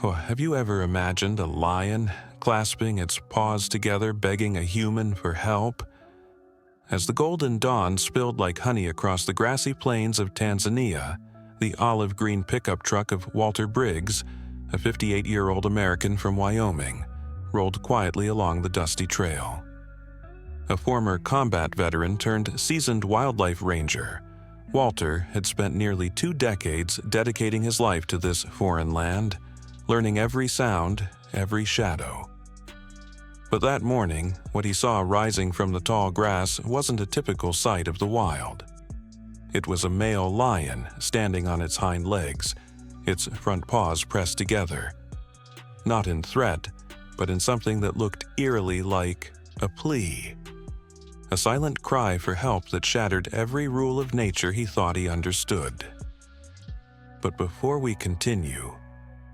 Oh, have you ever imagined a lion clasping its paws together, begging a human for help? As the golden dawn spilled like honey across the grassy plains of Tanzania, the olive-green pickup truck of Walter Briggs, a 58-year-old American from Wyoming, rolled quietly along the dusty trail. A former combat veteran turned seasoned wildlife ranger, Walter had spent nearly 2 decades dedicating his life to this foreign land, learning every sound, every shadow. But that morning, what he saw rising from the tall grass wasn't a typical sight of the wild. It was a male lion standing on its hind legs, its front paws pressed together. Not in threat, but in something that looked eerily like a plea. A silent cry for help that shattered every rule of nature he thought he understood. But before we continue,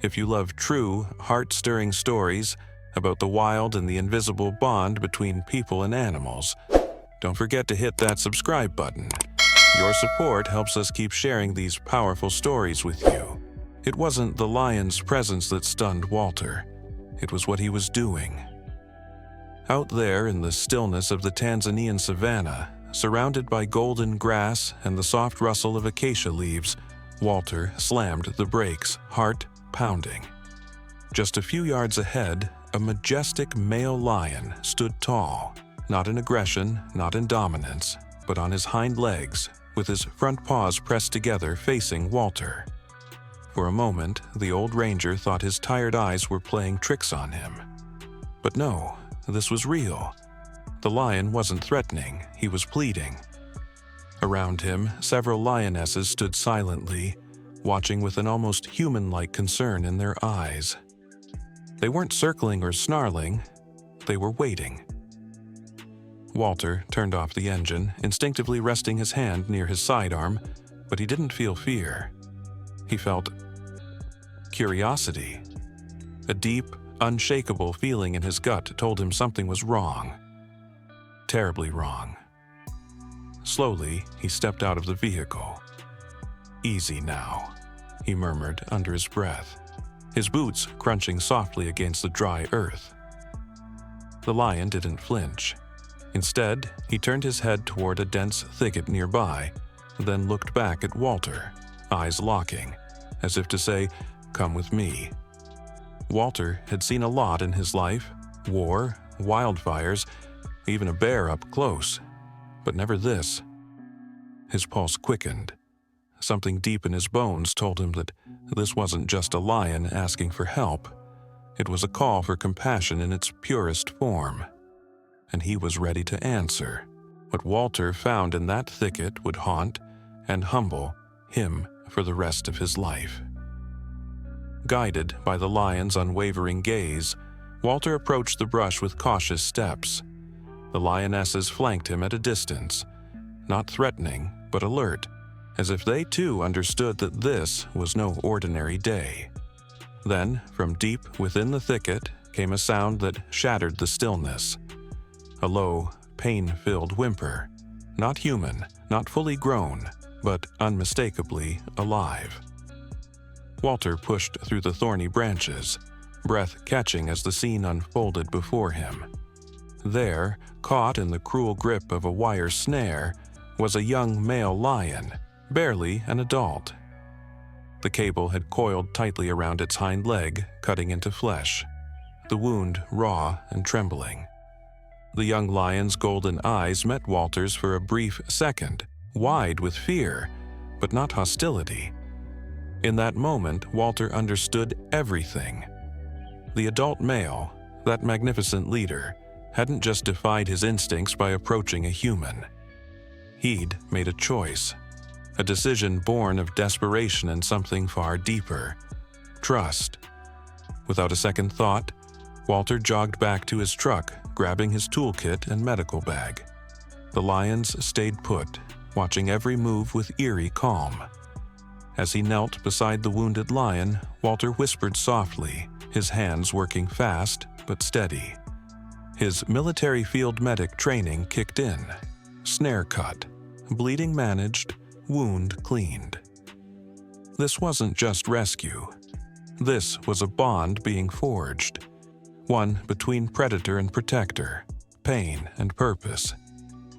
if you love true, heart-stirring stories about the wild and the invisible bond between people and animals, don't forget to hit that subscribe button. Your support helps us keep sharing these powerful stories with you. It wasn't the lion's presence that stunned Walter. It was what he was doing. Out there in the stillness of the Tanzanian savannah, surrounded by golden grass and the soft rustle of acacia leaves, Walter slammed the brakes, heart pounding. Just a few yards ahead, a majestic male lion stood tall, not in aggression, not in dominance, but on his hind legs, with his front paws pressed together facing Walter. For a moment, the old ranger thought his tired eyes were playing tricks on him. But no, this was real. The lion wasn't threatening, he was pleading. Around him, several lionesses stood silently, watching with an almost human-like concern in their eyes. They weren't circling or snarling, they were waiting. Walter turned off the engine, instinctively resting his hand near his sidearm, but he didn't feel fear. He felt curiosity. A deep, unshakable feeling in his gut told him something was wrong. Terribly wrong. Slowly, he stepped out of the vehicle. "Easy now," he murmured under his breath, his boots crunching softly against the dry earth. The lion didn't flinch. Instead, he turned his head toward a dense thicket nearby, then looked back at Walter, eyes locking, as if to say, "Come with me." Walter had seen a lot in his life: war, wildfires, even a bear up close, but never this. His pulse quickened. Something deep in his bones told him that this wasn't just a lion asking for help. It was a call for compassion in its purest form. And he was ready to answer. What Walter found in that thicket would haunt and humble him for the rest of his life. Guided by the lion's unwavering gaze, Walter approached the brush with cautious steps. The lionesses flanked him at a distance, not threatening, but alert, as if they too understood that this was no ordinary day. Then, from deep within the thicket, came a sound that shattered the stillness. A low, pain-filled whimper. Not human, not fully grown, but unmistakably alive. Walter pushed through the thorny branches, breath catching as the scene unfolded before him. There, caught in the cruel grip of a wire snare, was a young male lion, barely an adult. The cable had coiled tightly around its hind leg, cutting into flesh, the wound raw and trembling. The young lion's golden eyes met Walter's for a brief second, wide with fear, but not hostility. In that moment, Walter understood everything. The adult male, that magnificent leader, hadn't just defied his instincts by approaching a human. He'd made a choice, a decision born of desperation and something far deeper: trust. Without a second thought, Walter jogged back to his truck, grabbing his toolkit and medical bag. The lions stayed put, watching every move with eerie calm. As he knelt beside the wounded lion, Walter whispered softly, his hands working fast but steady. His military field medic training kicked in. Snare cut, bleeding managed, wound cleaned. This wasn't just rescue. This was a bond being forged, one between predator and protector, pain and purpose,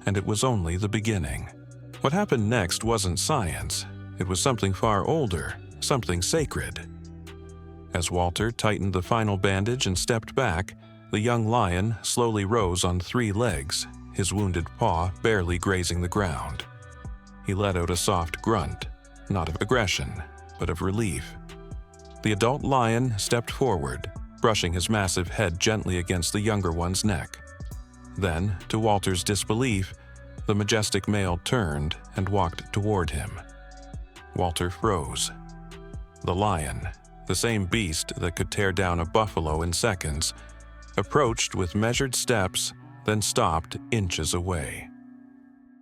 and it was only the beginning. What happened next wasn't science. It was something far older, something sacred. As Walter tightened the final bandage and stepped back, the young lion slowly rose on 3 legs, his wounded paw barely grazing the ground. He let out a soft grunt, not of aggression, but of relief. The adult lion stepped forward, brushing his massive head gently against the younger one's neck. Then, to Walter's disbelief, the majestic male turned and walked toward him. Walter froze. The lion, the same beast that could tear down a buffalo in seconds, approached with measured steps, then stopped inches away.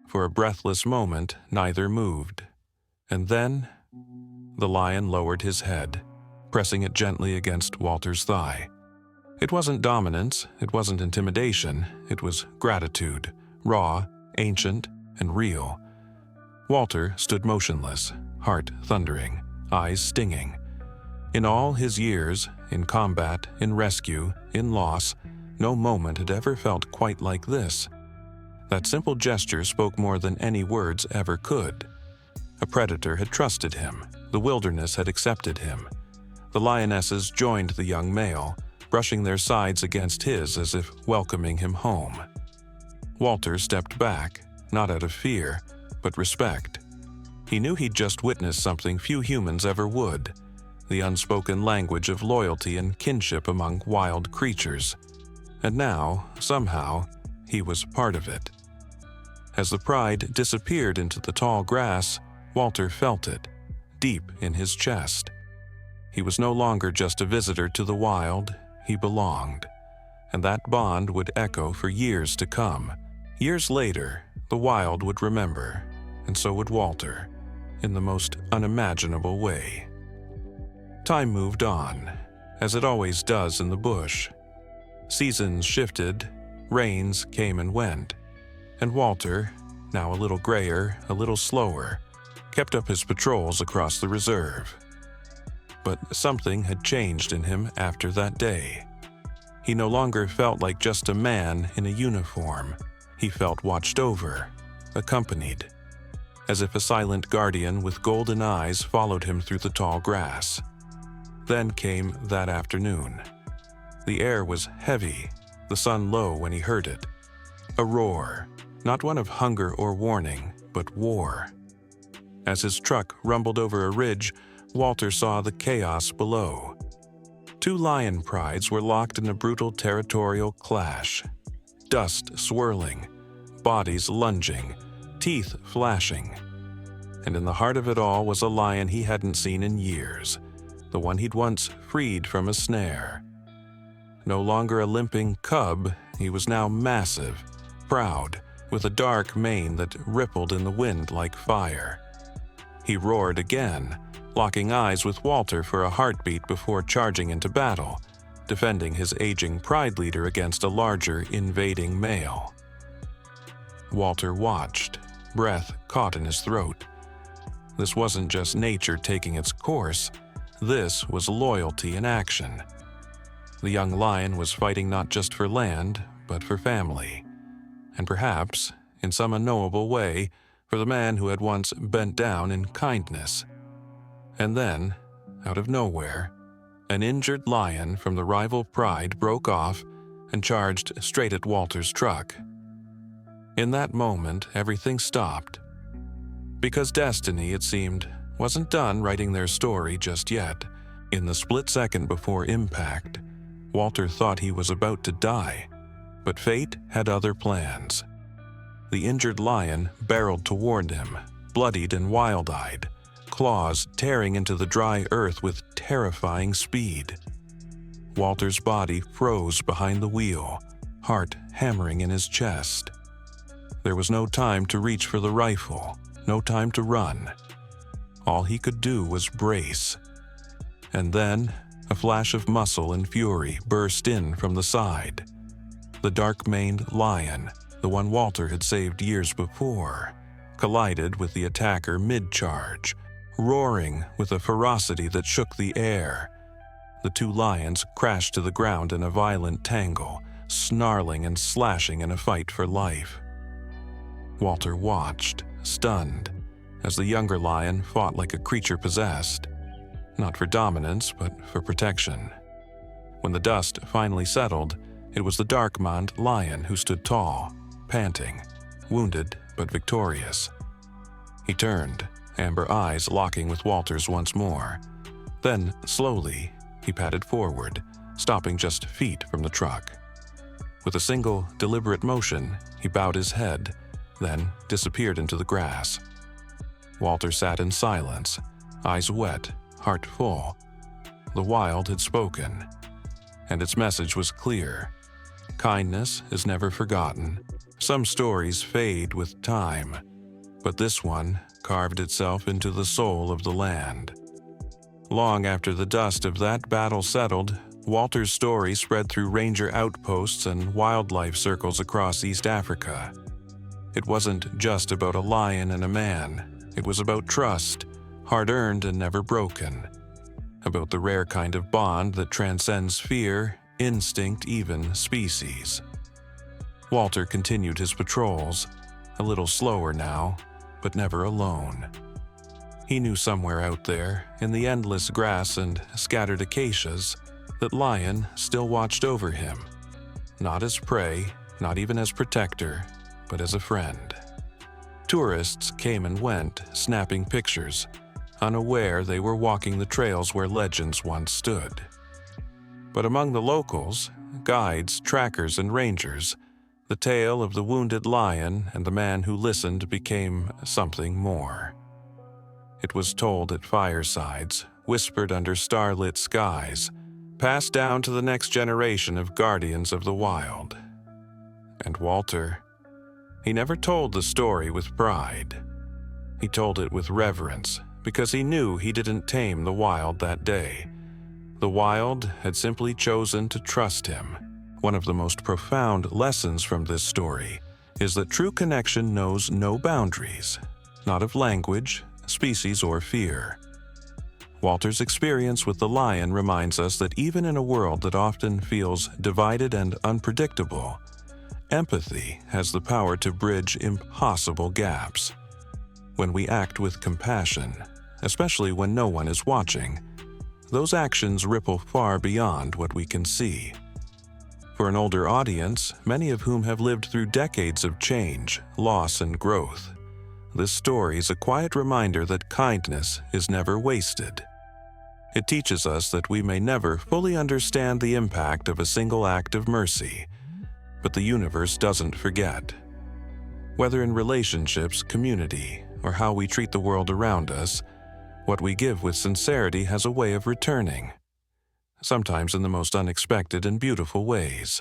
For a breathless moment, neither moved. And then, the lion lowered his head, pressing it gently against Walter's thigh. It wasn't dominance, it wasn't intimidation, it was gratitude, raw, ancient, and real. Walter stood motionless, heart thundering, eyes stinging. In all his years, in combat, in rescue, in loss, no moment had ever felt quite like this. That simple gesture spoke more than any words ever could. A predator had trusted him. The wilderness had accepted him. The lionesses joined the young male, brushing their sides against his as if welcoming him home. Walter stepped back, not out of fear, but respect. He knew he'd just witnessed something few humans ever would, the unspoken language of loyalty and kinship among wild creatures. And now, somehow, he was part of it. As the pride disappeared into the tall grass, Walter felt it, deep in his chest. He was no longer just a visitor to the wild, he belonged. And that bond would echo for years to come. Years later, the wild would remember, and so would Walter, in the most unimaginable way. Time moved on, as it always does in the bush. Seasons shifted, rains came and went, and Walter, now a little grayer, a little slower, kept up his patrols across the reserve. But something had changed in him after that day. He no longer felt like just a man in a uniform. He felt watched over, accompanied, as if a silent guardian with golden eyes followed him through the tall grass. Then came that afternoon. The air was heavy, the sun low when he heard it. A roar, not one of hunger or warning, but war. As his truck rumbled over a ridge, Walter saw the chaos below. 2 lion prides were locked in a brutal territorial clash. Dust swirling, bodies lunging, teeth flashing. And in the heart of it all was a lion he hadn't seen in years, the one he'd once freed from a snare. No longer a limping cub, he was now massive, proud, with a dark mane that rippled in the wind like fire. He roared again, locking eyes with Walter for a heartbeat before charging into battle, defending his aging pride leader against a larger, invading male. Walter watched, breath caught in his throat. This wasn't just nature taking its course. This was loyalty in action. The young lion was fighting not just for land, but for family. And perhaps, in some unknowable way, for the man who had once bent down in kindness. And then, out of nowhere, an injured lion from the rival pride broke off and charged straight at Walter's truck. In that moment, everything stopped. Because destiny, it seemed, wasn't done writing their story just yet. In the split second before impact, Walter thought he was about to die, but fate had other plans. The injured lion barreled toward him, bloodied and wild-eyed, claws tearing into the dry earth with terrifying speed. Walter's body froze behind the wheel, heart hammering in his chest. There was no time to reach for the rifle, no time to run. All he could do was brace. And then, a flash of muscle and fury burst in from the side. The dark-maned lion, the one Walter had saved years before, collided with the attacker mid-charge, roaring with a ferocity that shook the air. the two lions crashed to the ground in a violent tangle, snarling and slashing in a fight for life. Walter watched, stunned, as the younger lion fought like a creature possessed, not for dominance, but for protection. When the dust finally settled, it was the dark-maned lion who stood tall, panting, wounded but victorious. He turned, amber eyes locking with Walter's once more. Then, slowly, he padded forward, stopping just feet from the truck. With a single, deliberate motion, he bowed his head, then disappeared into the grass. Walter sat in silence, eyes wet, heart full. The wild had spoken, and its message was clear. Kindness is never forgotten. Some stories fade with time, but this one carved itself into the soul of the land. Long after the dust of that battle settled, Walter's story spread through ranger outposts and wildlife circles across East Africa. It wasn't just about a lion and a man. It was about trust, hard-earned and never broken. About the rare kind of bond that transcends fear, instinct, even species. Walter continued his patrols, a little slower now, but never alone. He knew somewhere out there, in the endless grass and scattered acacias, that lion still watched over him. Not as prey, not even as protector, but as a friend. Tourists came and went, snapping pictures, unaware they were walking the trails where legends once stood. But among the locals, guides, trackers, and rangers, the tale of the wounded lion and the man who listened became something more. It was told at firesides, whispered under starlit skies, passed down to the next generation of guardians of the wild. And Walter, he never told the story with pride. He told it with reverence, because he knew he didn't tame the wild that day. The wild had simply chosen to trust him. One of the most profound lessons from this story is that true connection knows no boundaries, not of language, species, or fear. Walter's experience with the lion reminds us that even in a world that often feels divided and unpredictable, empathy has the power to bridge impossible gaps. When we act with compassion, especially when no one is watching, those actions ripple far beyond what we can see. For an older audience, many of whom have lived through decades of change, loss, and growth, this story is a quiet reminder that kindness is never wasted. It teaches us that we may never fully understand the impact of a single act of mercy, but the universe doesn't forget. Whether in relationships, community, or how we treat the world around us, what we give with sincerity has a way of returning, sometimes in the most unexpected and beautiful ways.